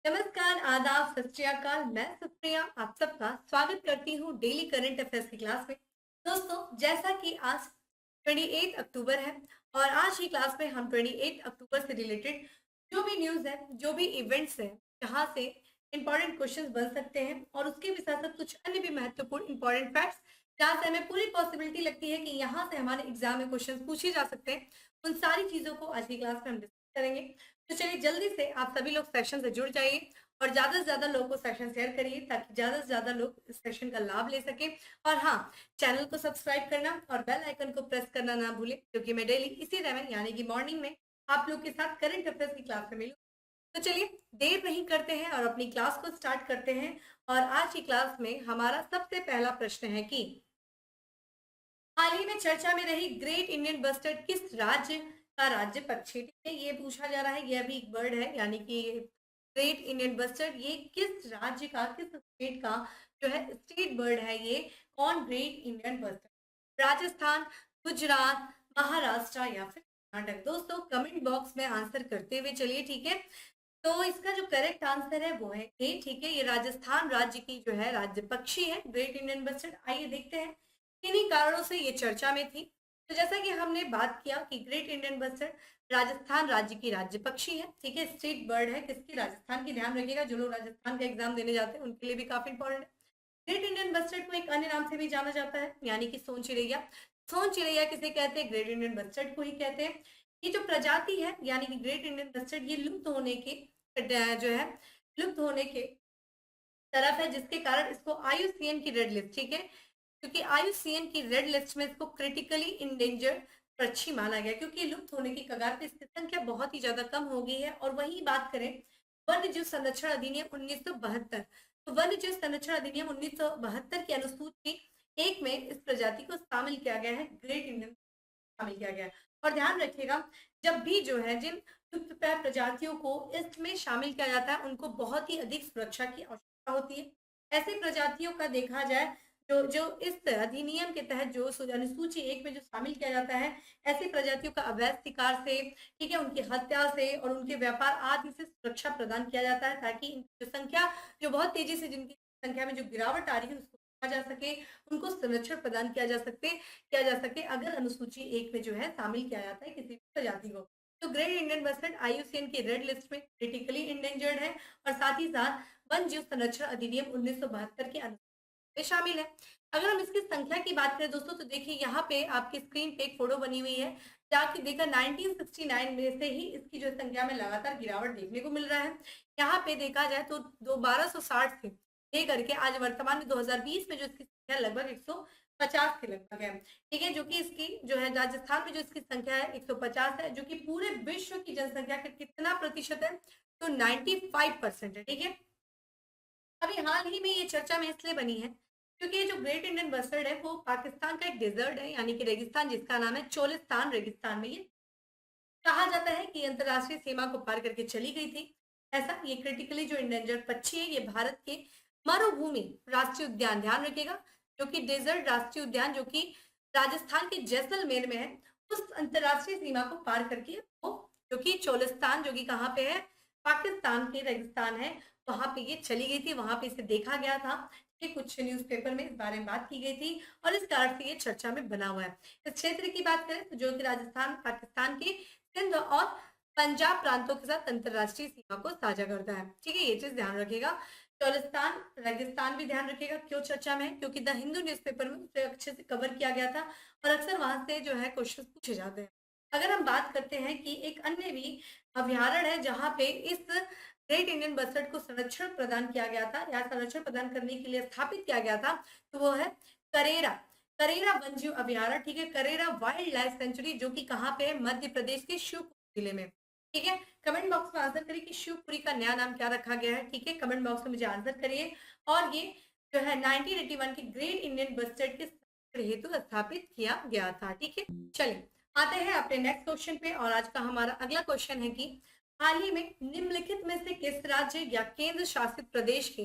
नमस्कार, आदाब, सत श्री अकाल। मैं सुप्रिया आप सबका स्वागत करती हूँ डेली करंट अफेयर्स की क्लास में। दोस्तों, जैसा कि आज 28 अक्टूबर है और आज की क्लास में हम 28 अक्टूबर से रिलेटेड जो भी न्यूज़ है, जो भी इवेंट्स है, जहाँ से इंपॉर्टेंट क्वेश्चंस बन सकते हैं और उसके भी साथ-साथ कुछ अन्य भी महत्वपूर्ण इंपॉर्टेंट फैक्ट्स, जहाँ से हमें पूरी पॉसिबिलिटी लगती है कि यहाँ से हमारे एग्जाम में क्वेश्चंस पूछे जा सकते हैं, उन सारी चीज़ों को आज की क्लास में हम डिस्कस करेंगे। तो चलिए जल्दी से आप सभी लोग सेशन से जुड़ जाइए और ज़्यादा से ज़्यादा लोगों को सेशन शेयर करिए ताकि ज़्यादा से ज़्यादा लोग इस सेशन का लाभ ले सकें। और हाँ, चैनल को सब्सक्राइब करना और बेल आइकन को प्रेस करना ना भूलें, क्योंकि मैं डेली इसी समय यानी कि मॉर्निंग में आप लोग के साथ करंट अफेयर्स की क्लास में मिलूँ। तो चलिए देर नहीं करते हैं और अपनी क्लास को स्टार्ट करते हैं। और आज की क्लास में हमारा सबसे पहला प्रश्न है कि हाल ही में चर्चा में रही ग्रेट इंडियन बस्टर्ड किस राज्य का राज्य पक्षी है? ठीक है, ये पूछा जा रहा है। ये भी एक बर्ड है, यानी कि ग्रेट इंडियन बस्टर्ड ये किस राज्य का, किस स्टेट का जो है स्टेट बर्ड है ये? कौन great Indian bustard? Rajasthan, Gujarat, Maharashtra या फिर कर्नाटक? दोस्तों कमेंट बॉक्स में आंसर करते हुए चलिए, ठीक है। तो इसका जो करेक्ट आंसर है वो है ए, ठीक है। ये राजस्थान राज्य की जो है राज्य पक्षी है ग्रेट इंडियन बस्टर्ड। आइए देखते हैं किन्हीं कारणों से ये चर्चा में थी। तो जैसा कि हमने बात किया कि ग्रेट इंडियन बस्टर्ड राजस्थान राज्य की राज्य पक्षी है, ठीक है। स्टेट बर्ड है किसकी? राजस्थान की। ध्यान रखिएगा, जो लोग राजस्थान का एग्जाम देने जाते हैं उनके लिए भी काफी इंपॉर्टेंट है। ग्रेट इंडियन बस्टर्ड को एक अन्य नाम से भी जाना जाता है, यानी कि सोन चिड़ैया। सोन चिड़ैया किसे कहते हैं? ग्रेट इंडियन बस्टर्ड को ही कहते हैं। ये जो प्रजाति है यानी कि ग्रेट इंडियन बस्टर्ड, ये लुप्त होने के जो है लुप्त होने के तरफ है, जिसके कारण इसको आईयूसीएन की रेड लिस्ट, ठीक है, क्योंकि आईयूसीएन की रेड लिस्ट में इसको क्रिटिकली इंडेंजर्ड पक्षी माना गया, क्योंकि लुप्त होने की कगार पे इसकी संख्या बहुत ही ज्यादा कम हो गई है। और वहीं बात करें वन्य जीव संरक्षण अधिनियम 1972, तो वन्य जीव संरक्षण अधिनियम 1972 की अनुसूची एक में इस प्रजाति को शामिल किया गया है, ग्रेट इंडियन शामिल किया गया है। और ध्यान रखिएगा, जब भी जो है जिन लुप्तप्राय प्रजातियों को इसमें शामिल किया जाता है उनको बहुत ही अधिक सुरक्षा की आवश्यकता होती है। ऐसी प्रजातियों का देखा जाए जो जो इस अधिनियम के तहत जो अनुसूची एक में जो शामिल किया जाता है, ऐसी प्रजातियों का अवैध शिकार से, ठीक है, उनकी हत्या से और उनके व्यापार आदि से सुरक्षा प्रदान किया जाता है, ताकि इनकी जो संख्या जो बहुत तेजी से जिनकी संख्या में जो गिरावट आ रही है उसको रोका जा सके, उनको संरक्षण प्रदान किया जा सके अगर अनुसूची एक में जो है शामिल किया जाता है किसी भी प्रजाति को। तो ग्रेट इंडियन बस्टर्ड आईयूसीएन की रेड लिस्ट में क्रिटिकली इंडेंजर्ड है और साथ ही साथ वन जीव संरक्षण अधिनियम 1972 के अनुच्छेद में शामिल है। अगर हम इसकी संख्या की बात करें दोस्तों, तो देखिए यहाँ पे आपकी स्क्रीन पे एक फोटो बनी हुई है, जाके देखा 1969 में से ही इसकी जो संख्या में लगातार गिरावट देखने को मिल रहा है। यहाँ पे देखा जाए तो 1260 से लेकर के आज वर्तमान में 2020 में जो इसकी संख्या लगभग 150 के लगभग है, ठीक है। जो कि इसकी जो है राजस्थान में जो इसकी संख्या है 150 है, जो कि पूरे विश्व की जनसंख्या का कितना प्रतिशत है? तो 95% है, ठीक है। अभी हाल ही में ये चर्चा में इसलिए बनी है क्योंकि ये जो ग्रेट इंडियन बस्टर्ड है वो पाकिस्तान का एक डेजर्ट है, यानी कि रेगिस्तान, जिसका नाम है चोलिस्तान रेगिस्तान में ये कहा जाता है कि अंतरराष्ट्रीय सीमा को पार करके चली गई थी। ऐसा ये क्रिटिकली जो इंडेंजर्ड पक्षी है, ये भारत के मरुभूमि राष्ट्रीय उद्यान, ध्यान रखिएगा, जो कि डेजर्ट राष्ट्रीय उद्यान जो कि राजस्थान के जैसलमेर में है, उस अंतरराष्ट्रीय सीमा को पार करके वो जो कि चोलिस्तान जो कि कहाँ पे है? पाकिस्तान के रेगिस्तान है, वहां पे ये चली गई थी, वहां पे इसे देखा गया था। ये कुछ न्यूज़पेपर में इस बारे में बात की गई थी और इस कारण से ये चर्चा में बना हुआ है। इस क्षेत्र की बात करें तो जो कि राजस्थान पाकिस्तान के सिंध और पंजाब प्रांतों के साथ अंतरराष्ट्रीय सीमा को साझा करता है, ठीक है। ये चीज ध्यान रखिएगा। चोलिस्तान रेगिस्तान भी ध्यान रखिएगा, क्यों चर्चा में है? क्योंकि द हिंदू न्यूज़पेपर में उसे अच्छे से कवर किया गया था और अक्सर वहां से जो है क्वेश्चन पूछे जाते हैं। अगर हम बात करते हैं कि एक अन्य भी अभ्यारण्य है जहाँ पे इस ग्रेट इंडियन बस्टर्ड को संरक्षण प्रदान किया गया था या संरक्षण प्रदान करने के लिए स्थापित किया गया था, तो वो है करेरा, करेरा वन्यजीव अभ्यारण्य, ठीक है। करेरा वाइल्ड लाइफ सेंचुरी, जो कि कहाँ पे है? मध्य प्रदेश के शिवपुरी जिले में, ठीक है। कमेंट बॉक्स में आंसर करिए कि शिवपुरी का नया नाम क्या रखा गया है, ठीक है। कमेंट बॉक्स में मुझे आंसर करिए। और ये जो है 1981 की ग्रेट इंडियन बस्टर्ड के संरक्षण हेतु स्थापित किया गया था, ठीक है। चलिए आते हैं अपने नेक्स्ट क्वेश्चन पे। और आज का हमारा अगला क्वेश्चन है कि हाल ही में निम्नलिखित में से किस राज्य या केंद्र शासित प्रदेश के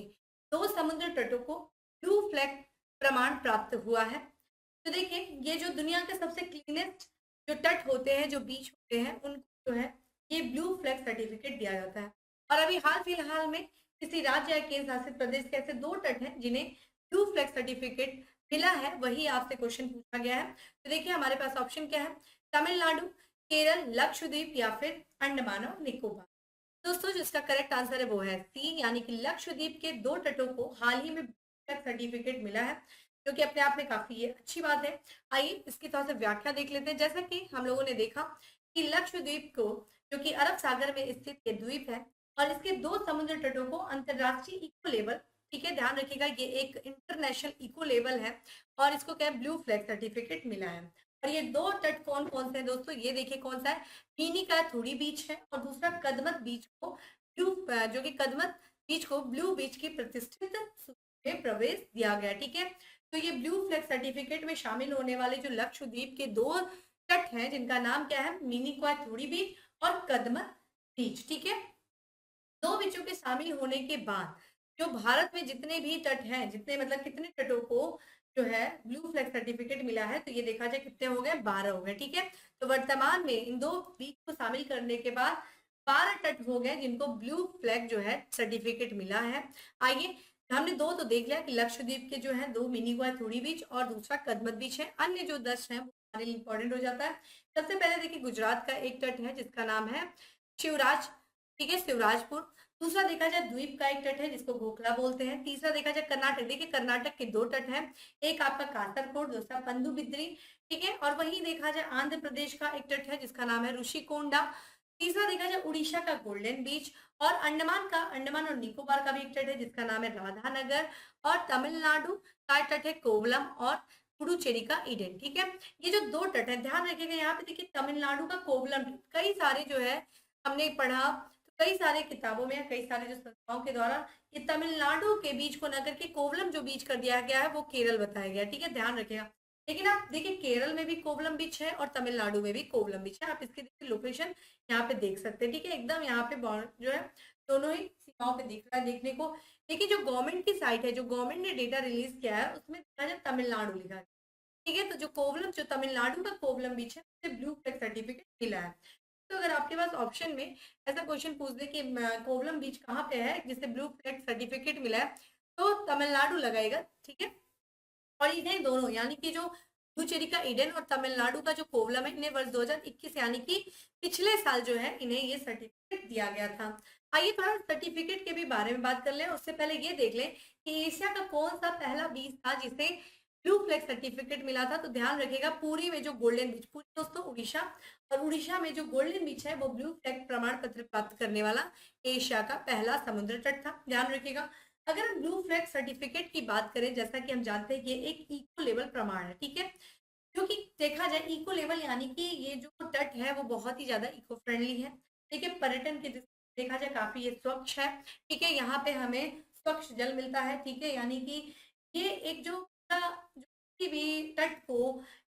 दो समुद्र तटों को ब्लू फ्लैग प्रमाण प्राप्त हुआ है? तो देखिए, ये जो दुनिया के सबसे क्लीनेस्ट जो तट होते हैं, जो बीच होते हैं, उनको जो है ये ब्लू फ्लैग सर्टिफिकेट दिया जाता है। और अभी हाल फिलहाल में किसी राज्य या केंद्र शासित प्रदेश के ऐसे 2 तट हैं जिन्हें ब्लू फ्लैग सर्टिफिकेट मिला है, वही आपसे क्वेश्चन पूछा गया है। तो देखिए हमारे पास ऑप्शन क्या है, तमिलनाडु, केरल, लक्षद्वीप या फिर अंडमान और निकोबार। दोस्तों जिसका करेक्ट आंसर है वो है सी, यानी कि लक्षद्वीप के 2 तटों को हाल ही में सर्टिफिकेट मिला है, जो कि अपने आप में काफी ये अच्छी बात है। आइए इसकी थोड़ा सा व्याख्या देख लेते हैं। जैसा कि हम लोगों ने देखा कि लक्षद्वीप को, जो कि अरब सागर में स्थित एक द्वीप है, और इसके 2 समुद्र तटों को अंतरराष्ट्रीय इको लेवल, ठीक है ध्यान रखिएगा ये एक इंटरनेशनल इको लेवल है, और इसको क्या है ब्लू फ्लैग सर्टिफिकेट मिला है। और ये 2 तट कौन कौन से हैं दोस्तों, ये देखिए कौन सा है, मिनी का थोड़ी बीच है, और दूसरा कदमत बीच को ब्लू, जो कि कदमत बीच को ब्लू बीच की प्रतिष्ठित सूची में प्रवेश दिया गया। ठीक है, तो ये ब्लू फ्लैग सर्टिफिकेट में शामिल होने वाले जो लक्षद्वीप के 2 तट हैं जिनका नाम क्या है, मिनी थोड़ी बीच और कदमत बीच। ठीक है, 2 बीचों के शामिल होने के बाद जो भारत में जितने भी तट हैं, जितने मतलब कितने तटों को जो है ब्लू फ्लैग सर्टिफिकेट मिला है, तो ये देखा जाए कितने हो गए, 12 हो गए। ठीक है, तो वर्तमान में इन 2 बीच को शामिल करने के बाद 12 तट हो गए जिनको ब्लू फ्लैग जो है सर्टिफिकेट मिला है। आइए, हमने 2 तो देख लिया कि लक्षद्वीप के जो है 2 मिनी गोवा थोड़ी बीच और दूसरा कदमत बीच है, अन्य जो 10 है वो हमारे लिए इंपॉर्टेंट हो जाता है। सबसे पहले देखिए गुजरात का एक तट है जिसका नाम है शिवराज, ठीक है शिवराजपुर। दूसरा देखा जाए द्वीप का एक तट है जिसको गोखला बोलते हैं। तीसरा देखा जाए कर्नाटक, देखिए कर्नाटक के 2 तट हैं, एक आपका कासरकोड, दूसरा पंदुबिद्री। ठीक है, और वही देखा जाए आंध्र प्रदेश का एक तट है जिसका नाम है ऋषिकोंडा। तीसरा देखा जाए उड़ीसा का गोल्डन बीच, और अंडमान और निकोबार का भी एक तट है जिसका नाम है राधानगर, और तमिलनाडु का तट है कोवलम और पुडुचेरी का ईडन। ठीक है, ये जो 2 तट है ध्यान रखिएगा, यहाँ पे देखिए तमिलनाडु का कोवलम, कई सारे जो है हमने पढ़ा, कई सारे किताबों में, कई सारे जो संस्थाओं के द्वारा ये तमिलनाडु के बीच को न करके कोवलम जो बीच कर दिया गया है वो केरल बताया गया। ठीक है, ध्यान रखिएगा। लेकिन आप देखिए केरल में भी कोवलम बीच है और तमिलनाडु में भी कोवलम बीच है, आप इसकी देखिए लोकेशन यहाँ पे देख सकते हैं। ठीक है, एकदम यहाँ पे जो है दोनों ही सीमाओं पे दिख रहा है देखने को। देखिए जो गवर्नमेंट की साइट है, जो गवर्नमेंट ने डेटा रिलीज किया है उसमें देखा जाए तमिलनाडु लिखा है। ठीक है, तो जो कोवलम, जो तमिलनाडु का कोवलम बीच है उसे ब्लू फ्लैग सर्टिफिकेट मिला है। तो अगर आपके पास ऑप्शन में ऐसा क्वेश्चन पूछ दे कि कोवलम बीच कहाँ पे है जिसे ब्लू फ्लैग सर्टिफिकेट मिला है, तो तमिलनाडु लगाएगा। ठीक है, और इन्हें दोनों यानी कि जो पुडुचेरी का ईडन और तमिलनाडु का जो कोवलम है, इन्हें वर्ष 2021 यानी कि पिछले साल जो है इन्हें ये सर्टिफिकेट दिया गया था। आइए थोड़ा सर्टिफिकेट के भी बारे में बात कर लें, उससे पहले ये देख लें कि एशिया का कौन सा पहला बीच था जिसे ब्लू फ्लैग सर्टिफिकेट मिला था। तो ध्यान रखिएगा पूरी में जो गोल्डन बीच, पूरी दोस्तों उड़ीसा, और उड़ीसा में जो गोल्डन बीच है वो ब्लू फ्लैग प्रमाण पत्र प्राप्त करने वाला एशिया का पहला समुद्र तट था। ध्यान रखिएगा। अगर हम ब्लू फ्लैग सर्टिफिकेट की बात करें, जैसा कि हम जानते हैं कि ये एक इको लेवल प्रमाण है, ठीक है, जो कि देखा जाए इको लेवल यानी कि ये जो तट है वो बहुत ही ज्यादा इको फ्रेंडली है। ठीक है, पर्यटन की दृष्टि से देखा जाए काफी ये स्वच्छ है। ठीक है, यहाँ पे हमें स्वच्छ जल मिलता है। ठीक है, यानी कि ये एक जो किसी भी तट को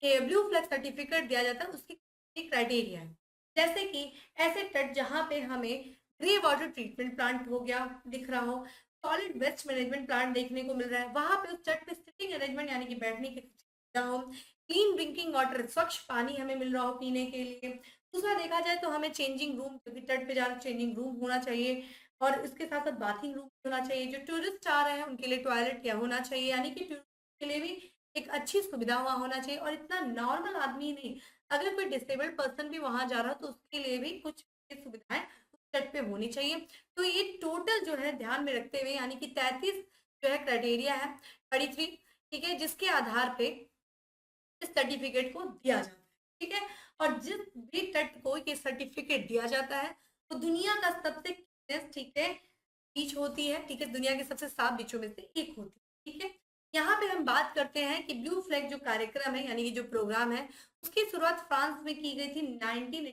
ब्लू फ्लैग सर्टिफिकेट दिया जाता है उसकी क्राइटेरिया है। जैसे कि ऐसे तट जहाँ पे हमें ग्रे वाटर ट्रीटमेंट प्लांट हो गया दिख रहा हो, सॉलिड वेस्ट मैनेजमेंट प्लांट देखने को मिल रहा है, वहां पे उस तट पे सिटिंग अरेंजमेंट यानी कि बैठने की सुविधा हो, क्लीन ड्रिंकिंग वाटर, स्वच्छ पानी हमें मिल रहा हो पीने के लिए। दूसरा देखा जाए तो हमें चेंजिंग रूम, क्योंकि तट पे जाना चेंजिंग रूम होना चाहिए, और इसके साथ साथ बाथिंग रूम होना चाहिए। जो टूरिस्ट आ रहे हैं उनके लिए टॉयलेट क्या होना चाहिए, यानी कि टूरिस्ट के लिए भी एक अच्छी सुविधा वहाँ होना चाहिए। और इतना नॉर्मल आदमी नहीं, अगर कोई डिसेबल्ड पर्सन भी वहां जा रहा हो तो उसके लिए भी कुछ सुविधाएं उस तट पे होनी चाहिए। तो ये टोटल जो है ध्यान में रखते हुए यानी कि 33 जो है क्राइटेरिया है, 33, ठीक है, जिसके आधार पे इस सर्टिफिकेट को दिया जाता है। ठीक है, और जिस भी तट को ये सर्टिफिकेट दिया जाता है वो दुनिया का सबसे क्लीनेस्ट, ठीक है, बीच होती है। ठीक है, दुनिया के सबसे साफ बीचों में से एक होती है। ठीक है, यहाँ पे हम बात करते हैं कि ब्लू फ्लैग जो कार्यक्रम है यानी कि जो प्रोग्राम है उसकी शुरुआत फ्रांस में की गई थी, 19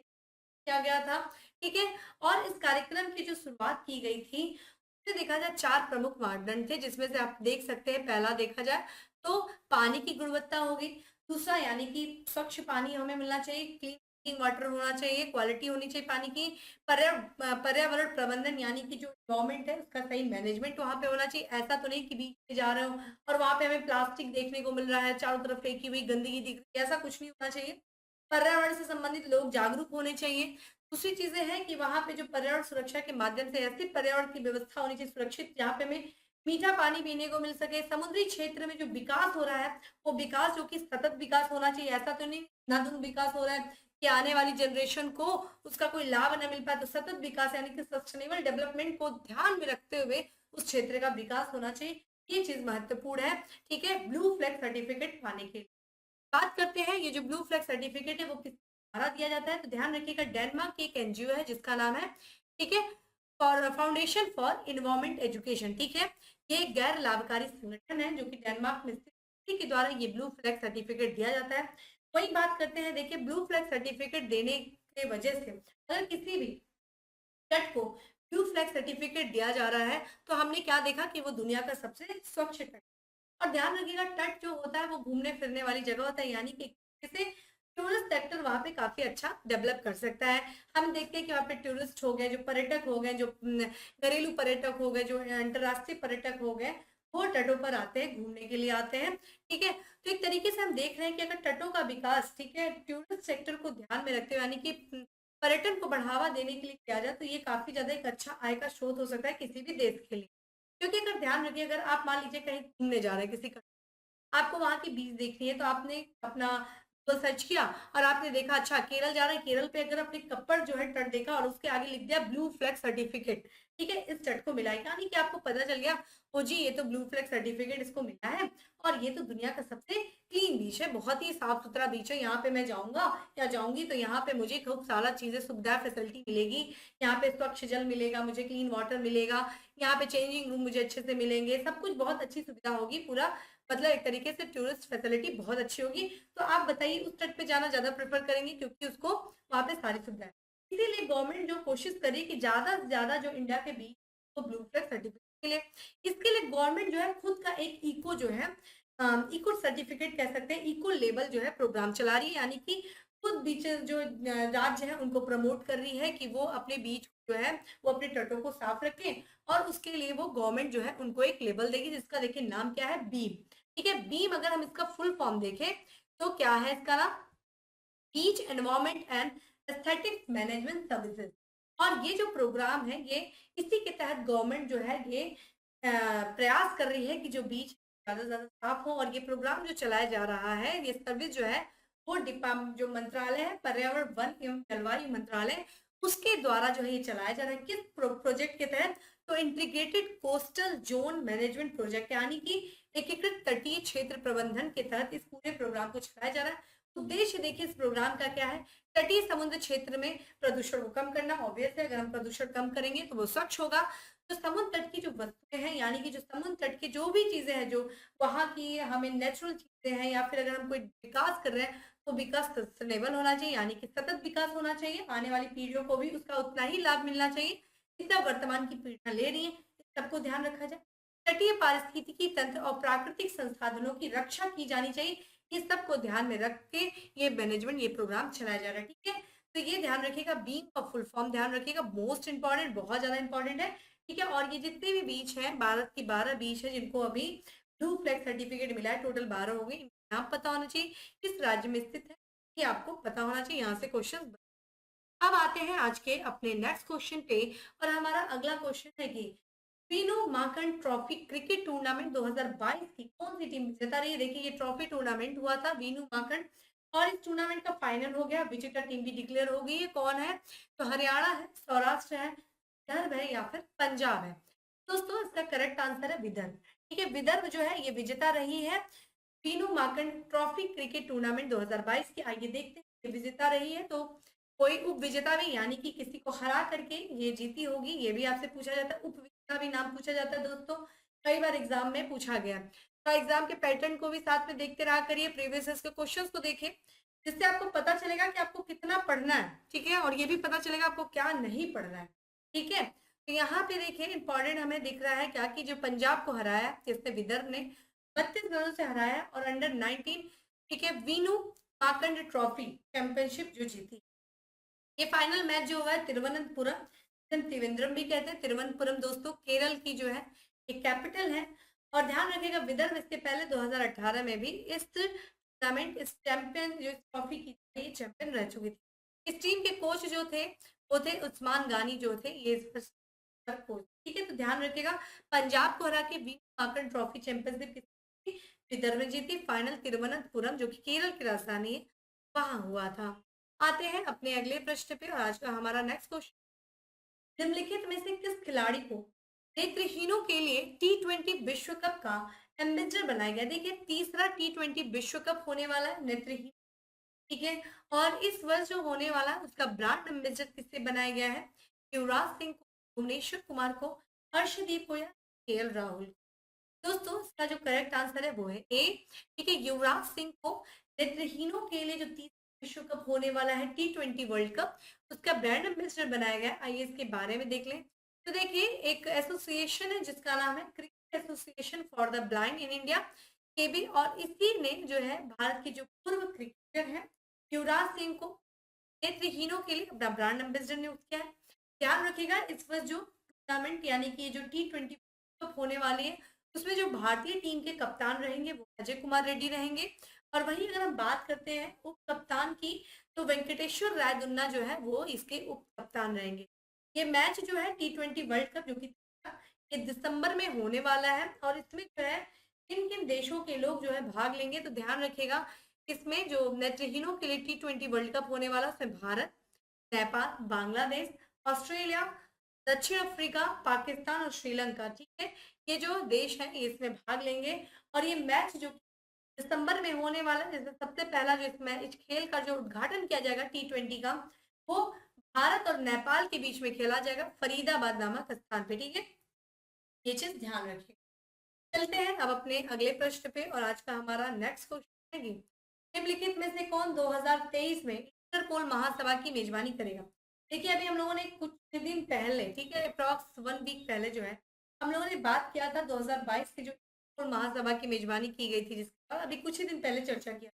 किया गया था। ठीक है, और इस कार्यक्रम की जो शुरुआत की गई थी उसमें देखा जाए 4 प्रमुख मानदंड थे, जिसमें से आप देख सकते हैं पहला देखा जाए तो पानी की गुणवत्ता हो गई, दूसरा यानी कि स्वच्छ पानी हमें मिलना चाहिए, क्लीन ड्रिंकिंग वाटर होना चाहिए, क्वालिटी होनी चाहिए पानी की, पर्यावरण प्रबंधन यानी कि जो गवर्नमेंट है उसका सही मैनेजमेंट वहां पे होना चाहिए। ऐसा तो नहीं कि बीच में जा रहे हो और वहां पे हमें प्लास्टिक देखने को मिल रहा है, चारों तरफ फेंकी हुई गंदगी दिख रही है, ऐसा कुछ नहीं होना चाहिए। पर्यावरण से संबंधित लोग जागरूक होने चाहिए। दूसरी चीजें हैं कि वहां पे जो पर्यावरण सुरक्षा के माध्यम से ऐसी पर्यावरण की व्यवस्था होनी चाहिए सुरक्षित, जहाँ पे हमें मीठा पानी पीने को मिल सके। समुद्री क्षेत्र में जो विकास हो रहा है वो विकास जो कि सतत विकास होना चाहिए, ऐसा तो नहीं अंधाधुंध विकास हो रहा है कि आने वाली जनरेशन को उसका कोई लाभ न मिल पाए। तो सतत विकास यानी कि सस्टेनेबल डेवलपमेंट को ध्यान में रखते हुए उस क्षेत्र का विकास होना चाहिए, ये चीज महत्वपूर्ण है। ठीक है, ब्लू फ्लैग सर्टिफिकेट पाने के लिए बात करते हैं। ये जो ब्लू फ्लैग सर्टिफिकेट है वो किस द्वारा दिया जाता है, तो ध्यान रखिएगा डेनमार्क की एक एनजीओ है जिसका नाम है, ठीक है, for foundation for environment education. ठीक है, ये एक गैर लाभकारी संगठन है जो कि डेनमार्क में स्थित है, के द्वारा ये ब्लू फ्लैग सर्टिफिकेट दिया जाता है। वही बात करते हैं, देखिए ब्लू फ्लैग सर्टिफिकेट देने के वजह से अगर किसी भी तट को ब्लू फ्लैग सर्टिफिकेट दिया जा रहा है तो हमने क्या देखा कि वो दुनिया का सबसे स्वच्छ तट। और ध्यान रखिएगा तट जो होता है वो घूमने फिरने वाली जगह होता है, यानी कि जैसे टूरिस्ट सेक्टर वहाँ पे काफी अच्छा डेवलप कर सकता है। हम देखते हैं कि वहाँ पे टूरिस्ट हो गए, जो पर्यटक हो गए, जो घरेलू पर्यटक हो गए, जो अंतर्राष्ट्रीय पर्यटक हो गए, वो तटों पर आते हैं, घूमने के लिए आते हैं। ठीक है, तो एक तरीके से हम देख रहे हैं कि अगर तटों का विकास, ठीक है, टूरिस्ट सेक्टर को ध्यान में रखते हुए यानी कि पर्यटन को बढ़ावा देने के लिए किया जाए तो ये काफी ज्यादा एक अच्छा आय का स्रोत हो सकता है किसी भी देश के लिए। क्योंकि अगर ध्यान रखिए, अगर आप मान लीजिए कहीं घूमने जा रहे हैं किसी, आपको वहाँ की बीच देखनी है तो आपने अपना गूगल सर्च किया और आपने देखा अच्छा केरल जा रहा है, केरल पे अगर आपने कप्पड़ जो है तट देखा और उसके आगे लिख दिया ब्लू फ्लैग सर्टिफिकेट, ठीक है, इस तट को मिला है, यानी कि आपको पता चल गया ओ जी ये तो ब्लू फ्लैग सर्टिफिकेट इसको मिला है और ये तो दुनिया का सबसे क्लीन बीच है, बहुत ही साफ सुथरा बीच है, यहाँ पे मैं जाऊंगा या जाऊंगी तो यहाँ पे मुझे खूब सारा चीजें सुविधा फैसिलिटी मिलेगी, यहाँ पे स्वच्छ जल मिलेगा, मुझे क्लीन वाटर मिलेगा, यहाँ पे चेंजिंग रूम मुझे अच्छे से मिलेंगे, सब कुछ बहुत अच्छी सुविधा होगी, पूरा मतलब एक तरीके से टूरिस्ट फैसिलिटी बहुत अच्छी होगी। तो आप बताइए उस तट पे जाना ज्यादा प्रेफर करेंगे क्योंकि उसको वहां पे सारी सुविधाएं। इसीलिए गवर्नमेंट जो कोशिश करी कि ज्यादा से ज्यादा जो इंडिया के बीच तो ब्लू फ्लैग सर्टिफिकेट के लिए, इसके लिए गवर्नमेंट जो है खुद का एक इको जो है इको सर्टिफिकेट कह सकते हैं, इको लेबल जो है प्रोग्राम चला रही है, यानी कि खुद बीचेस जो राज्य है उनको प्रमोट कर रही है कि वो अपने बीच जो है वो अपने तटों को साफ रखें और उसके लिए वो गवर्नमेंट जो है उनको एक लेबल देगी जिसका देखिए नाम क्या है, बीम। ठीक है, बीम अगर हम इसका फुल फॉर्म देखें तो क्या है इसका नाम, beach environment and aesthetics management services. और ये जो प्रोग्राम है ये इसी के तहत गवर्नमेंट जो है ये प्रयास कर रही है कि जो बीच ज्यादा से ज्यादा साफ हो, और ये प्रोग्राम जो चलाया जा रहा है ये सर्विस जो है वो डिपार्टमेंट जो मंत्रालय है पर्यावरण वन एवं जलवायु मंत्रालय उसके द्वारा जो है ये चलाया जा रहा है। किस प्रोजेक्ट के तहत, तो integrated coastal zone management project, यानी कि एकीकृत तटीय क्षेत्र प्रबंधन के तहत इस पूरे प्रोग्राम को चलाया जा रहा है। उद्देश्य देखिए इस प्रोग्राम का क्या है, तटीय समुद्र क्षेत्र में प्रदूषण को कम करना। ऑब्वियस है अगर हम प्रदूषण कम करेंगे तो वो स्वच्छ होगा। तो समुद्र तट की जो वस्तुएं हैं यानी कि जो समुद्र तट की जो भी चीजें हैं जो वहां की हमें नेचुरल चीजें हैं या फिर अगर हम कोई विकास कर रहे हैं तो विकास सस्टेनेबल होना चाहिए, यानी कि सतत विकास होना चाहिए, आने वाली पीढ़ियों को भी उसका उतना ही लाभ मिलना चाहिए जितना वर्तमान की पीढ़ियां ले रही है, इस सबको ध्यान रखा जाए। तटीय पारिस्थितिकी तंत्र और प्राकृतिक संसाधनों की रक्षा की जानी चाहिए, ये सब को ध्यान में रख के ये मैनेजमेंट ये प्रोग्राम चलाया जा रहा है। ठीक है, तो ये ध्यान रखिएगा, बीम का फुल फॉर्म ध्यान रखिएगा, मोस्ट इंपॉर्टेंट, बहुत ज्यादा इंपॉर्टेंट है। ठीक है, और ये जितने भी बीच हैं भारत की 12 बीच है जिनको अभी ब्लू फ्लैग सर्टिफिकेट मिला है, टोटल 12 हो गए, नाम पता होना चाहिए किस राज्य में स्थित है, ये आपको पता होना चाहिए, यहाँ से क्वेश्चन। अब आते हैं आज के अपने नेक्स्ट क्वेश्चन पे, और हमारा अगला क्वेश्चन है कि वीनू माकन ट्रॉफी क्रिकेट टूर्नामेंट 2022 की कौन सी टीम जीता रही है। देखिए ये ट्रॉफी टूर्नामेंट हुआ था वीनू माकन और इस टूर्नामेंट का फाइनल हो गया, विजेता टीम भी डिक्लेयर हो गई है, कौन है, तो हरियाणा है, सौराष्ट्र है, विदर्भ है या फिर पंजाब है। दोस्तों इसका करेक्ट आंसर है विदर्भ। ठीक है, विदर्भ जो है ये विजेता रही है वीनू माकन ट्रॉफी क्रिकेट टूर्नामेंट 2022 की। आइए देखते हैं ये विजेता रही है तो कोई उप विजेता भी यानी कि किसी को हरा करके ये जीती होगी, ये भी आपसे पूछा जाता है, उप विजेता भी नाम पूछा जाता है दोस्तों, कई बार एग्जाम में पूछा गया। तो एग्जाम के पैटर्न को भी साथ में देखते रहा करिए, प्रीवियस के क्वेश्चंस को देखिए, जिससे आपको पता चलेगा कि आपको कितना पढ़ना है। ठीक है, और ये भी पता चलेगा आपको क्या नहीं पढ़ना है। ठीक है, तो यहाँ पे देखिए इंपॉर्टेंट हमें दिख रहा है क्या कि जो पंजाब को हराया जिसने विदर्भ ने 32 रनों से हराया और अंडर 19, ठीक है, वीनू माकंड ट्रॉफी चैंपियनशिप जो जीती। ये फाइनल मैच जो हुआ है तिरुवनंतपुरम, त्रिवेंद्रम भी कहते हैं, तिरुवनंतपुरम दोस्तों केरल की जो है एक कैपिटल है। और ध्यान रखिएगा विदर्भ इसके पहले 2018 में भी इस टूर्नामेंट इस चैंपियन जो ट्रॉफी की चैंपियन रह चुकी थी। इस टीम के कोच जो थे वो थे उस्मान गानी जो थे ये इस पर कोच। ठीक है, तो ध्यान रखिएगा। पंजाब को हरा के वी माकन ट्रॉफी चैंपियनशिप किसने विदर्भ ने जीती। फाइनल तिरुवनंतपुरम जो कि केरल की राजधानी है वहां हुआ था। आते हैं अपने अगले प्रश्न पे और आज का हमारा नेक्स्ट क्वेश्चन, निम्नलिखित में से किस खिलाड़ी को नेत्रहीनों के लिए T20 विश्व कप का एम्बेसडर बनाया गया। देखिए तीसरा T20 विश्व कप होने वाला है नेत्रहीन, ठीक है, और इस वर्ष जो होने वाला है उसका ब्रांड एम्बेसडर किससे बनाया गया है। युवराज सिंह को, भुवनेश्वर कुमार को, हर्षदीप को या केएल राहुल। दोस्तों इसका जो करेक्ट आंसर है वो है ए, ठीक है, युवराज सिंह को नेत्रहीनों के लिए जो तीसरा विश्व कप होने वाला है T20 वर्ल्ड कप उसका ब्रांड एम्बेसडर बनाया गया। आइए इसके बारे में देख लें। तो देखिए एक एसोसिएशन है जिसका नाम है cricket association for the blind in India, KB, और इसी ने जो है भारत के जो पूर्व क्रिकेटर हैं युवराज सिंह को नेत्रहीनों के लिए अपना ब्रांड एम्बेसडर नियुक्त किया है। ध्यान रखिएगा इस वर्ष जो टूर्नामेंट यानी कि जो T20 कप होने वाली है उसमें जो भारतीय टीम के कप्तान रहेंगे वो अजय कुमार रेड्डी रहेंगे। और वहीं अगर हम बात करते हैं उप कप्तान की तो वेंकटेश्वर राय दुन्ना जो है वो इसके उप कप्तान रहेंगे। ये मैच जो है T20 वर्ल्ड कप जो कि ये दिसंबर में होने वाला है और इसमें जो है किन किन देशों के लोग जो है भाग लेंगे। तो ध्यान रखिएगा इसमें जो नेत्रहीनों के लिए T20 वर्ल्ड कप होने वाला उसमें भारत, नेपाल, बांग्लादेश, ऑस्ट्रेलिया, दक्षिण अफ्रीका, पाकिस्तान और श्रीलंका, ठीक है, ये जो देश है ये इसमें भाग लेंगे। और ये मैच जो दिसंबर में होने वाला है जिसमें सबसे पहला जो इस खेल का जो उद्घाटन किया जाएगा T20 का वो भारत और नेपाल के बीच में खेला जाएगा फरीदाबाद नामक स्थान पे, ठीक है, ये चीज ध्यान रखिए। चलते हैं अब अपने अगले प्रश्न पे और आज का हमारा नेक्स्ट क्वेश्चन है कि निम्नलिखित में से कौन 2023 में इंटरपोल महासभा की मेजबानी करेगा। देखिए अभी हम लोगों ने कुछ दिन पहले, ठीक है, अप्रॉक्स 1 वीक पहले जो है हम लोगों ने बात किया था 2022 की जो इंटरपोल महासभा की मेजबानी की गई थी जिसके बाद अभी कुछ ही दिन पहले चर्चा किया।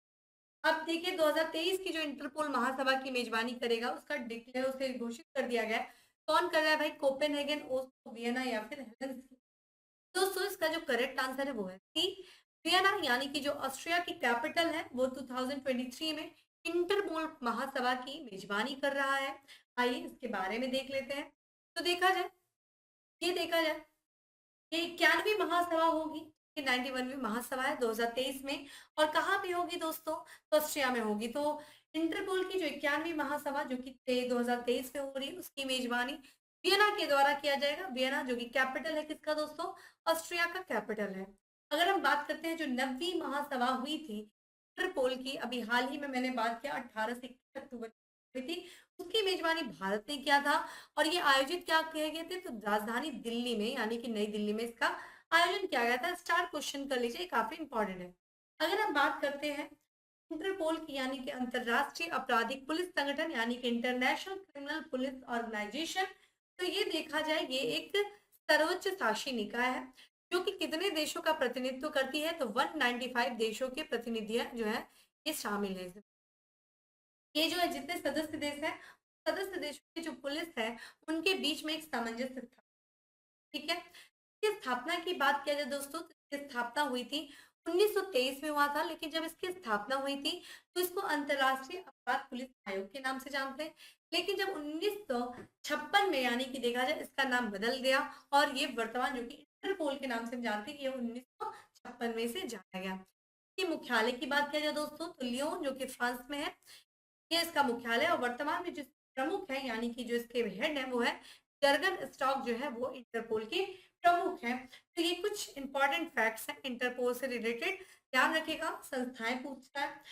अब देखिए 2023 की जो इंटरपोल महासभा की मेजबानी करेगा उसका डिक्लेयर उसे घोषित कर दिया गया है। कौन कर रहा है भाई, कोपेनहेगन, ओस्लो, वियना या फिर हेलेंसिंकी। दोस्तों इसका जो करेक्ट आंसर है वो है सी, वियना, यानी कि जो ऑस्ट्रिया की कैपिटल है वो 2023 में इंटरपोल महासभा की मेजबानी कर रहा है। आइए इसके बारे में देख लेते हैं। तो देखा जाए ये 91वीं महासभा होगी, ये 91वीं महासभा है 2023 में। और कहाँ पे होगी दोस्तों, तो ऑस्ट्रिया में होगी। तो इंटरपोल की जो 91वीं महासभा जो कि 2023 में हो रही है उसकी मेजबानी वियना के द्वारा किया जाएगा। वियना जो कि कैपिटल है किसका दोस्तों, ऑस्ट्रिया का कैपिटल है। अगर हम बात करते हैं जो 90वीं महासभा हुई थी इंटरपोल की, अभी हाल ही में मैंने बात किया 18 से 21 अक्टूबर को हुई थी, उसकी मेजबानी भारत ने किया था। और ये आयोजित क्या किए गए थे, तो राजधानी दिल्ली में यानी कि नई दिल्ली में इसका आयोजन किया गया था। स्टार क्वेश्चन कर लीजिए, काफी इंपॉर्टेंट है। अगर हम बात करते हैं इंटरपोल की यानी कि अंतरराष्ट्रीय आपराधिक पुलिस संगठन यानी कि इंटरनेशनल क्रिमिनल पुलिस ऑर्गेनाइजेशन, तो ये देखा जाए ये एक सर्वोच्च शासी निकाय है जो कि कितने देशों का प्रतिनिधित्व करती है, तो 195 देशों के प्रतिनिधियां जो है ये शामिल है। ये जो है जितने सदस्य देश है सदस्य देशों की जो पुलिस है उनके बीच में एक सामंजस्य था, ठीक है। इसकी स्थापना की बात किया जाए दोस्तों तो इसकी स्थापना हुई थी 1923 में हुआ था, लेकिन जब इसकी स्थापना हुई थी तो इसको अंतरराष्ट्रीय अपराध पुलिस आयोग के नाम से जानते हैं। लेकिन जब 1956 में यानी कि देखा जाए इसका नाम बदल गया और ये वर्तमान जो कि इंटरपोल के नाम से हम जानते हैं कि ये 1956 में से जाना गया। इसके मुख्यालय की बात किया जाए दोस्तों तो लियोन जो कि फ्रांस में है, ये इसका मुख्यालय। और वर्तमान में जो प्रमुख है यानी कि जो इसके हेड है वो है जर्गन स्टॉक जो है वो इंटरपोल के प्रमुख हैं। तो ये कुछ इंपॉर्टेंट फैक्ट्स हैं इंटरपोल से रिलेटेड, ध्यान रखिएगा। संस्थाएं पूछता है,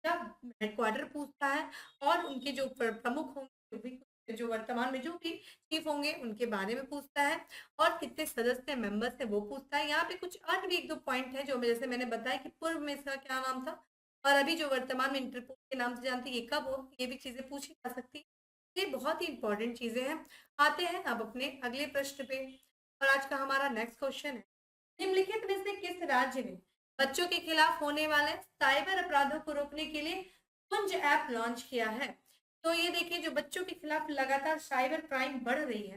हेडक्वार्टर पूछता है और उनके जो प्रमुख होंगे जो भी जो वर्तमान में जो भी चीफ होंगे उनके बारे में पूछता है और कितने सदस्य मेंबर्स है वो पूछता है। यहाँ पे कुछ अन्य भी एक दो पॉइंट है जो जैसे मैंने बताया कि पूर्व में इसका क्या नाम था और अभी जो वर्तमान में इंटरपोल के नाम से जानते हैं ये कब हो, ये भी चीजें पूछी जा सकती है। ये बहुत ही इंपॉर्टेंट चीजें हैं। आते हैं अब अपने अगले प्रश्न पे और आज का हमारा नेक्स्ट क्वेश्चन है, निम्नलिखित में से किस राज्य ने बच्चों के खिलाफ होने वाले साइबर अपराधों को रोकने के लिए कुंज ऐप लॉन्च किया है। तो ये देखिए जो बच्चों के खिलाफ लगातार साइबर क्राइम बढ़ रही है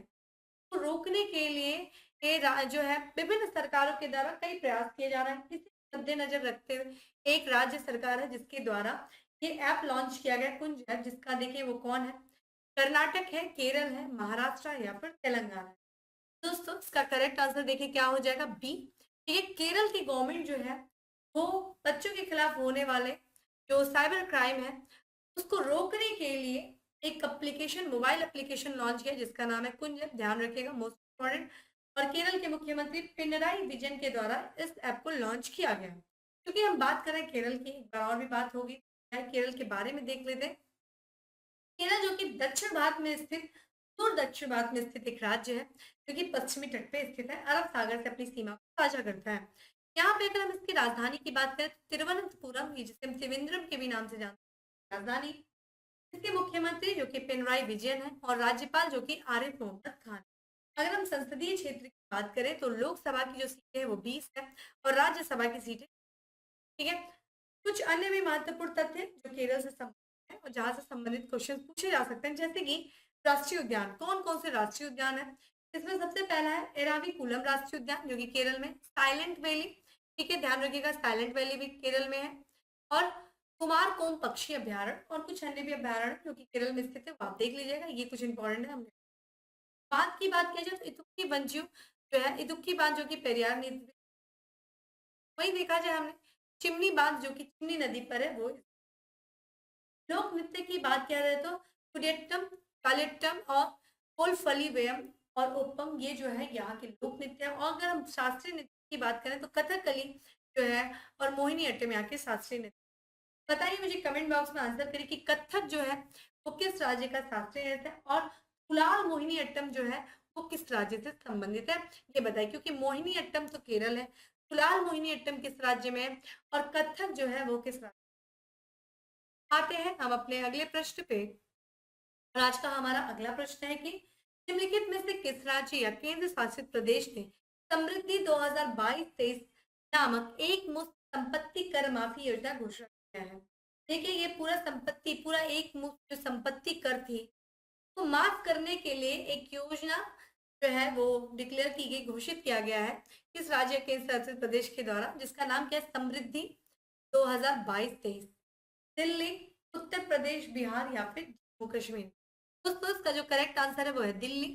तो रोकने के लिए ये जो है विभिन्न सरकारों के द्वारा कई प्रयास किए जा रहे हैं। इसे मद्देनजर रखते हुए एक राज्य सरकार है जिसके द्वारा ये ऐप लॉन्च किया गया कुंज ऐप, जिसका देखिए वो कौन है, कर्नाटक है, केरल है, महाराष्ट्र या फिर तेलंगाना है। दोस्तों इसका करेक्ट आंसर देखिए क्या हो जाएगा, बी। ये केरल की गवर्नमेंट जो है वो बच्चों के खिलाफ होने वाले जो साइबर क्राइम है उसको रोकने के लिए एक एप्लीकेशन, मोबाइल एप्लीकेशन लॉन्च किया जिसका नाम है कुंजन, ध्यान रखिएगा, मोस्ट इम्पोर्टेंट। और केरल के मुख्यमंत्री पिनराई विजयन के द्वारा इस ऐप को लॉन्च किया गया। क्योंकि हम बात कर रहे हैं केरल की, एक बार और भी बात होगी, केरल के बारे में देख लेते हैं। केरल जो कि दक्षिण भारत में स्थित, दूर दक्षिण भारत में स्थित एक राज्य है जो कि पश्चिमी तट पे स्थित है, अरब सागर से अपनी सीमा को साझा करता है। यहाँ पे अगर हम इसकी राजधानी की बात करें तो तिरुवनंतपुरम, जिसे हम त्रिवेंद्रम के भी नाम से जानते हैं, राजधानी। इसके मुख्यमंत्री जो कि पिनराई विजयन है और राज्यपाल जो कि आरिफ मोहम्मद खान। अगर हम संसदीय क्षेत्र की बात करें तो लोकसभा की जो सीटें है वो 20 है और राज्यसभा की सीटें, ठीक है। कुछ अन्य भी महत्वपूर्ण तथ्य जो केरल से संबंधित है और जहां से संबंधित क्वेश्चन पूछे जा सकते हैं, जैसे कि राष्ट्रीय उद्यान, कौन कौन से राष्ट्रीय उद्यान है। इसमें सबसे पहला है एराविकुलम राष्ट्रीय उद्यान जो कि केरल में, साइलेंट वैली, ठीक है, ध्यान रखिएगा, साइलेंट वैली भी केरल में है। और कुमारकोम पक्षी अभ्यारण्य और कुछ अन्य भी अभ्यारण्य जो कि केरल में स्थित है, वो आप देख लीजिएगा, ये कुछ इंपॉर्टेंट है। हमने बात की बात किया जाए तो इदुक्की वन्यजीव जो है, इदुक्की बांध जो कि पेरियार नदी, वही देखा जाए हमने चिमनी बांध जो कि चिमनी नदी पर है वो। लोक नृत्य की बात किया जाए तो कुडियट्टम, कालियट्टम और कोलफलीवयम और ओपम, ये जो है यहाँ के लोक नृत्य है। और अगर हम शास्त्रीय नृत्य की बात करें तो कथकली जो है और मोहिनी अट्टम यहाँ के शास्त्रीय नृत्य। बताइए मुझे कमेंट बॉक्स में आंसर करिए कि कथक जो है वो किस राज्य का शास्त्रीय नृत्य है और कुलाल मोहिनी अट्टम जो है वो किस राज्य से संबंधित है, ये बताइए। क्योंकि मोहिनी अट्टम तो केरल है, कुलाल मोहिनी अट्टम किस राज्य में है और कथक जो है वो किस राज्य। आते हैं हम अपने अगले प्रश्न पे। और आज का हमारा अगला प्रश्न है कि निम्नलिखित में से किस राज्य या केंद्र शासित प्रदेश ने समृद्धि 2022-23 नामक एक मुश्त संपत्ति कर माफी योजना घोषणा किया है। देखिए ये पूरा संपत्ति, पूरा एक मुश्त जो संपत्ति कर थी तो माफ करने के लिए एक योजना जो है वो डिक्लेयर की गई, घोषित किया गया है किस राज्य केंद्र शासित प्रदेश के द्वारा, जिसका नाम क्या है, समृद्धि 2022-23। दिल्ली, उत्तर प्रदेश, बिहार या फिर जम्मू कश्मीर। दोस्तों इसका जो करेक्ट आंसर है वो है दिल्ली,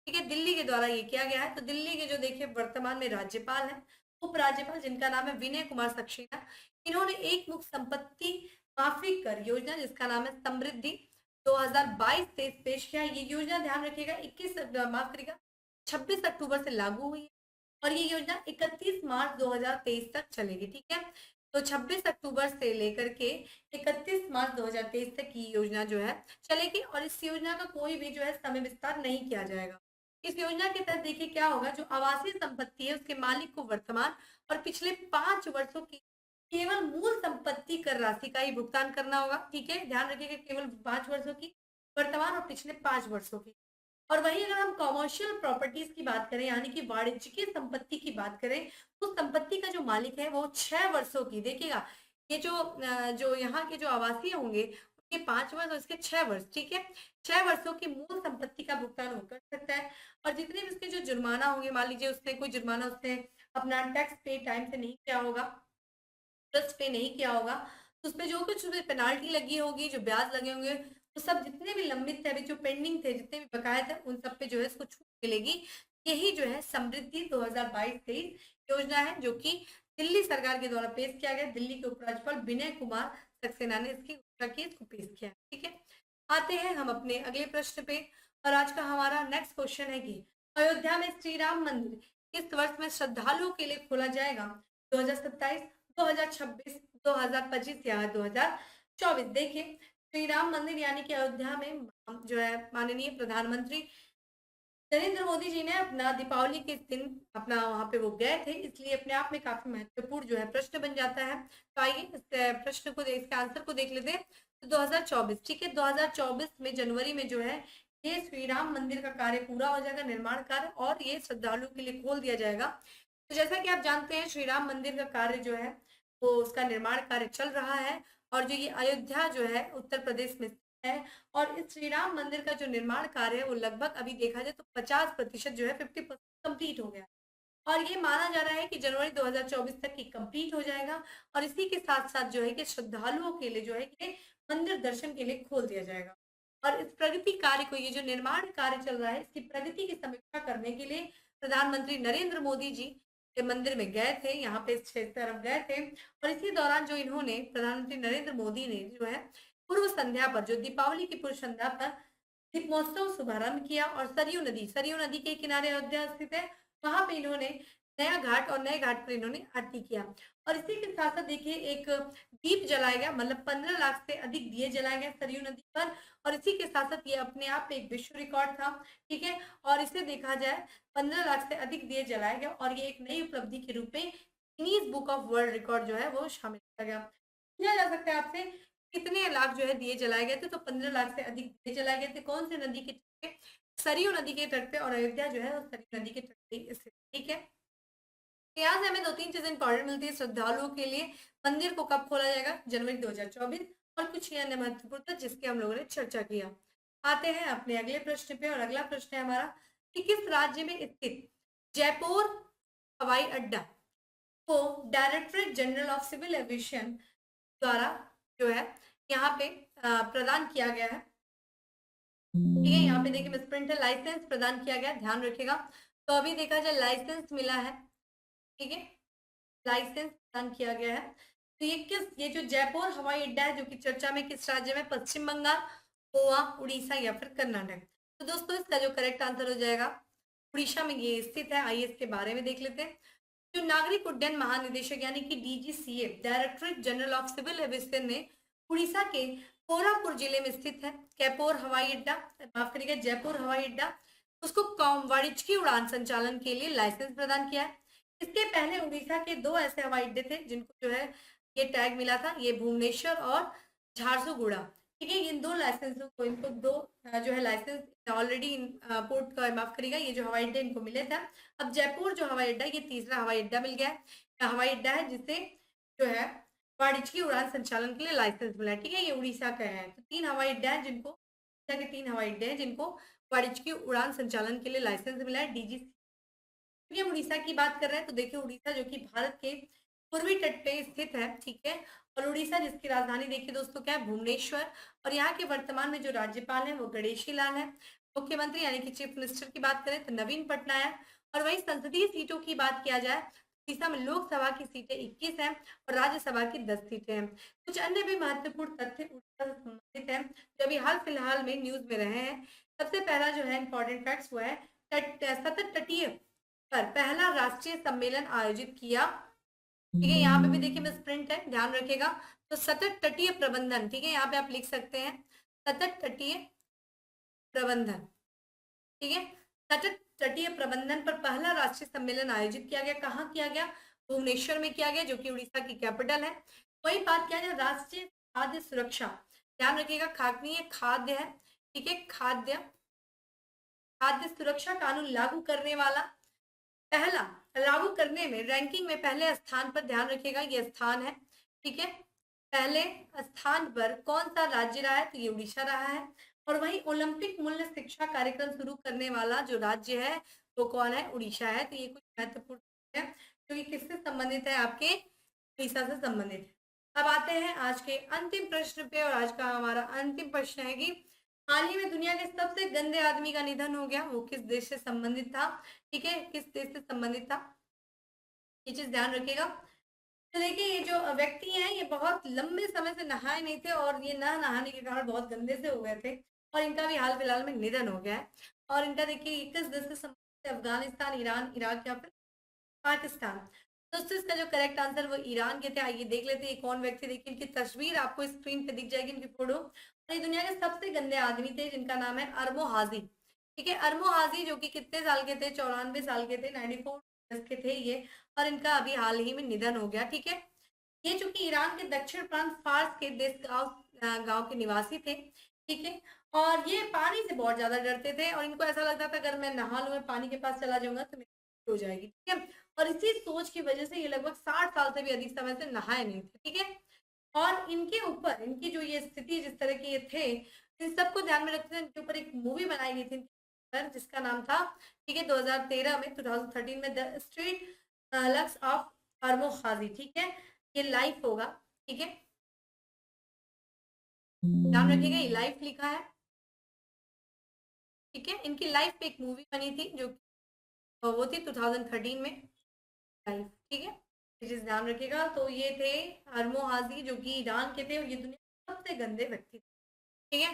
ठीक है, दिल्ली के द्वारा ये किया गया है। तो दिल्ली के जो देखिए वर्तमान में राज्यपाल है, उपराज्यपाल, जिनका नाम है विनय कुमार सक्सेना, इन्होंने एक मुक्त संपत्ति माफी कर योजना जिसका नाम है समृद्धि 2022-23 पेश किया। ये योजना ध्यान रखिएगा 26 अक्टूबर से लागू हुई है और ये योजना 31 मार्च 2023 तक चलेगी, ठीक है। तो 26 अक्टूबर से लेकर के 31 मार्च 2023 तक की योजना जो है चलेगी और इस योजना का कोई भी जो है समय विस्तार नहीं किया जाएगा। इस योजना के तहत देखिए क्या होगा, जो आवासीय संपत्ति है उसके मालिक को वर्तमान और पिछले 5 वर्षों की केवल मूल संपत्ति कर राशि का ही भुगतान करना होगा, ठीक है, ध्यान रखिएगा, केवल 5 वर्षों की वर्तमान और पिछले 5 वर्षों की। और वही अगर हम कॉमर्शियल प्रॉपर्टीज की बात करें यानी कि वाणिज्यिक संपत्ति की बात करें तो संपत्ति का जो मालिक है वो 6 वर्षों की, देखिएगा ये जो यहाँ के जो आवासीय होंगे उनके 5 वर्ष और इसके 6 वर्ष, ठीक है, 6 वर्षों की मूल संपत्ति का भुगतान वो कर सकता है। और जितने भी उसके जो जुर्माना होंगे, मान लीजिए उसने कोई जुर्माना, उसने अपना टैक्स पे टाइम से नहीं किया होगा, ट्रस्ट पे नहीं किया होगा, तो उस पर जो कुछ पेनाल्टी लगी होगी, जो ब्याज लगे होंगे, तो सब जितने भी लंबित थे, अभी जो पेंडिंग थे, जितने भी बकाए थे, उन सब पे जो है इसको छूट मिलेगी। यही जो है समृद्धि 2022-23 योजना है जो कि दिल्ली सरकार के द्वारा पेश किया गया। दिल्ली के उपराज्यपाल विनय कुमार सक्सेना ने इसकी घोषणा की, इसको पेश किया, ठीक है। आते हैं हम अपने अगले प्रश्न पे और आज का हमारा नेक्स्ट क्वेश्चन है कि अयोध्या में श्री राम मंदिर किस वर्ष में श्रद्धालुओं के लिए खोला जाएगा, 2027, 2026, 2025 या 2024। देखिए श्री राम मंदिर यानी कि अयोध्या में जो है माननीय प्रधानमंत्री नरेंद्र मोदी जी ने अपना दीपावली के दिन अपना वहां पे वो गए थे, इसलिए अपने आप में काफी महत्वपूर्ण जो है प्रश्न बन जाता है। तो आइए इस प्रश्न को, इसके आंसर को देख लेते हैं। तो 2024, ठीक है, 2024 में जनवरी में जो है ये श्री राम मंदिर का कार्य पूरा हो जाएगा, निर्माण कार्य, और ये श्रद्धालुओं के लिए खोल दिया जाएगा। तो जैसा कि आप जानते हैं श्री राम मंदिर का कार्य जो है वो उसका निर्माण कार्य चल रहा है और जो ये अयोध्या जो है उत्तर प्रदेश में है और इस श्री राम मंदिर का जो निर्माण कार्य है वो लगभग अभी देखा जाए तो 50% जो है 50% कंप्लीट हो गया और ये माना जा रहा है कि जनवरी 2024 तक ये कंप्लीट हो जाएगा और इसी के साथ साथ जो है कि श्रद्धालुओं के लिए जो है कि मंदिर दर्शन के लिए खोल दिया जाएगा। और इस प्रगति कार्य को, ये जो निर्माण कार्य चल रहा है, इसकी प्रगति की समीक्षा करने के लिए प्रधानमंत्री नरेंद्र मोदी जी के मंदिर में गए थे, यहाँ पे इस क्षेत्र तरफ गए थे। और इसी दौरान जो इन्होंने, प्रधानमंत्री नरेंद्र मोदी ने जो है पूर्व संध्या पर, जो दीपावली की पूर्व संध्या पर दीप महोत्सव शुभारंभ किया। और सरयू नदी के किनारे अयोध्या स्थित है, वहां पे इन्होंने नया घाट, और नए घाट पर इन्होंने आरती किया। और इसी के साथ साथ देखिए एक दीप जलाया गया, मतलब 15 लाख से अधिक दिए जलाए गए सरयू नदी पर। और इसी के साथ साथ ये अपने आप में एक विश्व रिकॉर्ड था, ठीक है। और इसे देखा जाए 15 लाख से अधिक दिए जलाए गए, और ये एक नई उपलब्धि के रूप में Guinness book of world record जो है वो शामिल किया गया। पूछा जा सकता है आपसे कितने लाख जो है दिए जलाए गए थे, तो 15 लाख से अधिक दिए जलाए गए थे। कौन से नदी के तट पे? सरयू नदी के तट पे, और अयोध्या जो है वो सरयू नदी के तट पे स्थित, ठीक है। तो यहाँ से हमें 2-3 चीजें इंपॉर्टेंट मिलती है श्रद्धालुओं के लिए। मंदिर को कब खोला जाएगा? जनवरी 2024। और कुछ अन्य महत्वपूर्ण था जिसके हम लोगों ने चर्चा किया। आते हैं अपने अगले प्रश्न पे, और अगला प्रश्न है हमारा कि किस राज्य में स्थित जयपुर हवाई अड्डा को directorate general of civil aviation द्वारा जो है यहाँ पे प्रदान किया गया है, ठीक है। यहाँ पे देखिए मिसप्रिंट है, लाइसेंस प्रदान किया गया, ध्यान रखिएगा। तो अभी देखा जाए लाइसेंस मिला है, ठीक है, लाइसेंस प्रदान किया गया है। तो ये जो जयपुर हवाई अड्डा है, जो कि चर्चा में किस राज्य में? पश्चिम बंगाल, गोवा, उड़ीसा या फिर कर्नाटक। तो दोस्तों इसका जो करेक्ट आंसर हो जाएगा उड़ीसा में ये स्थित है। आइए इसके बारे में देख लेते हैं। जो नागरिक उड्डयन महानिदेशक यानी कि DGCA, directorate general of civil aviation ने उड़ीसा के कोरापुर जिले में स्थित है कैपोर हवाई अड्डा, माफ करिएगा जयपुर हवाई अड्डा, उसको वाणिज्यिक उड़ान संचालन के लिए लाइसेंस प्रदान किया है। इसके पहले उड़ीसा के 2 ऐसे हवाई अड्डे थे जिनको जो है ये टैग मिला था, ये भुवनेश्वर और झारसुगुड़ा, ठीक है। इन 2 लाइसेंसों को, इनको 2 जो है लाइसेंस ऑलरेडी पोर्ट का, माफ करिएगा, ये जो हवाई अड्डे इनको मिले थे। अब जयपुर जो हवाई अड्डा, ये तीसरा हवाई अड्डा मिल गया है, हवाई अड्डा है जिसे जो है वाणिज्यिक उड़ान संचालन के लिए लाइसेंस मिला है, ठीक है। ये उड़ीसा का है। तो 3 हवाई अड्डा है जिनको, उड़ीसा के 3 हवाई अड्डे हैं जिनको वाणिज्यिक उड़ान संचालन के लिए लाइसेंस मिला है डीजी। हम उड़ीसा की बात कर रहे हैं, तो देखिए उड़ीसा जो कि भारत के पूर्वी तट पे स्थित है, ठीक है। और उड़ीसा जिसकी राजधानी देखिए दोस्तों क्या है? भुवनेश्वर। और यहाँ के वर्तमान में जो राज्यपाल है वो गणेशी लाल है। मुख्यमंत्री यानी कि चीफ मिनिस्टर की बात करें तो नवीन पटनायक। और वही संसदीय सीटों की बात किया जाए, उड़ीसा में लोकसभा की सीटें 21 हैं और राज्यसभा की 10 सीटें हैं। कुछ अन्य भी महत्वपूर्ण तथ्य उड़ीसा से संबंधित है जो अभी हाल फिलहाल में न्यूज में रहे हैं। सबसे पहला जो है इंपॉर्टेंट फैक्ट्स वो है सतत तटीय पर पहला राष्ट्रीय सम्मेलन आयोजित किया, ठीक है। यहाँ पे भी देखिए मिसप्रिंट है, ध्यान रखिएगा। तो सतत तटीय प्रबंधन, ठीक है, यहाँ पे आप लिख सकते हैं सतत तटीय प्रबंधन, ठीक है। सतत तटीय प्रबंधन पर पहला राष्ट्रीय सम्मेलन आयोजित किया गया। कहाँ किया गया? भुवनेश्वर में किया गया, जो कि उड़ीसा की कैपिटल है। वही बात किया जाए राष्ट्रीय खाद्य सुरक्षा, ध्यान रखिएगा, खाद्य खाद्य है, ठीक है, खाद्य सुरक्षा कानून लागू करने वाला पहला, लागू करने में रैंकिंग में पहले स्थान पर, ध्यान रखिएगा ये स्थान है, ठीक है। पहले स्थान पर कौन सा राज्य रहा है? तो ये उड़ीसा रहा है। और वही ओलंपिक मूल्य शिक्षा कार्यक्रम शुरू करने वाला जो राज्य है वो कौन है? उड़ीसा है। तो ये कुछ महत्वपूर्ण है जो कि किससे संबंधित है? आपके उड़ीसा से संबंधित है। अब आते हैं आज के अंतिम प्रश्न पे, और आज का हमारा अंतिम प्रश्न है कि हाल ही में दुनिया के सबसे गंदे आदमी का निधन हो गया, वो किस देश से संबंधित था? ठीक है, किस देश से संबंधित था, ये चीज ध्यान रखिएगा। तो देखिए ये जो व्यक्ति हैं ये बहुत लंबे समय से नहाए नहीं थे, और ये न नहाने के कारण बहुत गंदे से हो गए थे, और इनका भी हाल फिलहाल में निधन हो गया है। और इनका देखिए किस देश से संबंधित है? अफगानिस्तान, ईरान, इराक या फिर पाकिस्तान। दोस्तों इसका जो करेक्ट आंसर वो ईरान के थे। आइए देख लेते हैं कौन व्यक्ति, देखिए इनकी तस्वीर आपको स्क्रीन पे दिख जाएगी, इनकी फोटो। और ये दुनिया के सबसे गंदे आदमी थे जिनका नाम है अरमो हाजी, ठीक है। अरमो हाजी जो कि कितने साल के थे? 94 साल के थे, 94 इयर्स के थे ये। और इनका अभी हाल ही में निधन हो गया, ठीक है। ये चूंकि ईरान के दक्षिण प्रांत फार्स के देश गांव के निवासी थे, ठीक है। और ये पानी से बहुत ज्यादा डरते थे, और इनको ऐसा लगता था अगर मैं नहा लूं, मैं पानी के पास चला जाऊंगा तो मेरी मौत हो जाएगी, ठीक है। और इसी सोच की वजह से ये लगभग 60 साल से भी अधिक समय से नहाए नहीं थे, ठीक है। और इनके ऊपर, इनकी जो ये स्थिति जिस तरह के ये थे, इन सबको ध्यान में रखते हुए इनके ऊपर एक मूवी बनाई गई थी जिसका नाम था, ठीक है, 2013 में द स्ट्रीट लक्स ऑफ अरमो हाजी, ठीक है। ये लाइफ होगा, ठीक है, ध्यान रखिएगा ये लाइफ लिखा है। ठीक है। इनकी लाइफ पे एक मूवी बनी थी जो वो थी 2013 में लाइफ, ठीक है, जिस ध्यान रखिएगा। तो ये थे अरमो हाजी जो कि ईरान के थे और ये दुनिया के सबसे गंदे व्यक्ति थे, ठीक है।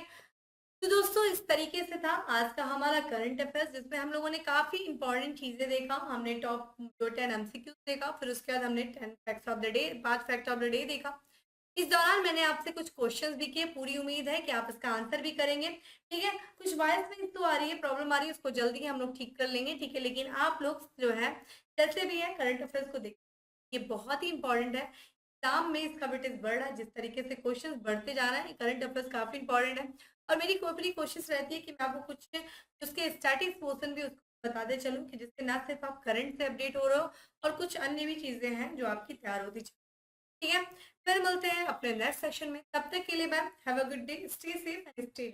तो दोस्तों इस तरीके से था आज का हमारा करंट अफेयर्स, जिसमें हम लोगों ने काफी इंपॉर्टेंट चीजें देखा। हमने टॉप जो 10 एमसीक्यूज देखा, फिर उसके बाद हमने 10 facts of the day, 5 fact of the day देखा। इस दौरान मैंने आपसे कुछ क्वेश्चंस भी किए, पूरी उम्मीद है कि आप इसका आंसर भी करेंगे, ठीक है। कुछ वॉइस में तो आ रही है, प्रॉब्लम आ रही है, उसको जल्दी ही हम लोग ठीक कर लेंगे, ठीक है। लेकिन आप लोग जो है जैसे भी है करंट अफेयर्स को देख, ये बहुत ही इंपॉर्टेंट है। एग्जाम में इसका वेटेज बढ़ रहा है, जिस तरीके से क्वेश्चंस बढ़ते जा रहे हैं, करंट अफेयर्स काफी इंपॉर्टेंट है। और मेरी पूरी कोशिश रहती है कि मैं आपको कुछ उसके स्टैटिक्स पोर्शन भी उसको बताते चलूं, कि जिससे ना सिर्फ आप करंट से अपडेट हो रहे हो और कुछ अन्य भी चीजें हैं जो आपकी तैयार होती चली, ठीक है। फिर मिलते हैं अपने नेक्स्ट सेशन में, तब तक के लिए ma'am have a good day, stay safe and stay